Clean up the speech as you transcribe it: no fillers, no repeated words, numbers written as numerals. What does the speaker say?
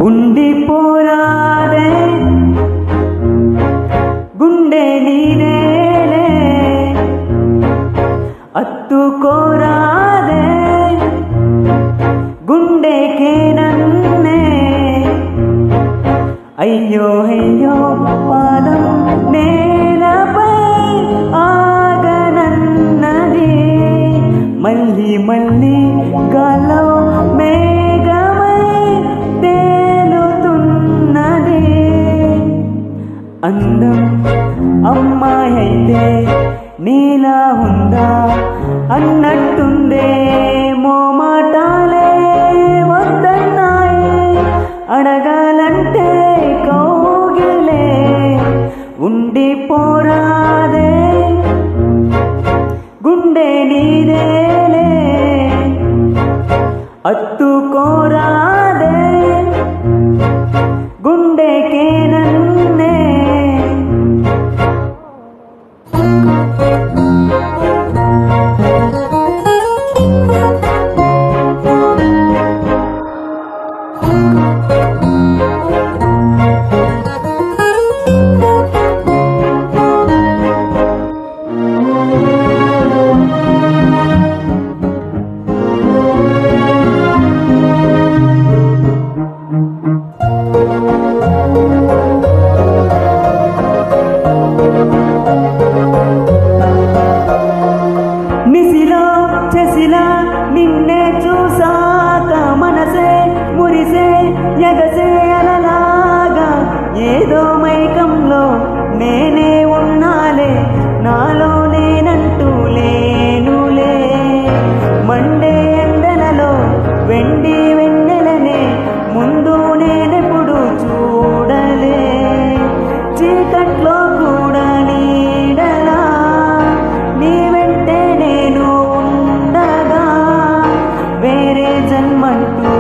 ఉండిపోరాదే గుండె నీదేలే అత్తుకోరాదే గుండెకే నన్నే అయ్యో అయ్యో పాదం నేలపై ఆగనన్నది మళ్ళీ మళ్ళీ గాల్లో మేఘమై తేలుతున్నది అందం అమ్మాయి అయితే నీలా ఉందా అన్నట్టుందే మోమాటాలే వద్దన్నాయే అడగాలంటే కౌగిలే ఉండిపోరాదే గుండె నీదేలే అత్తుకోరాదే గుండెకే నన్నే నిసిలో చెసిలా నిన్నే చూసాక మనసే మురిసే ఎగసే అలలాగా ఏదో మైకంలో నేనే ఉన్నాలే నాలో నేనంటూ లేనులే మండే ఎండలలో వెండి వెన్నెలనే ముందు నేనెప్పుడు చూడలే చీకట్లో కూడా నీడలా నీ వెంటే నేను ఉండగా వేరే జన్మంటూ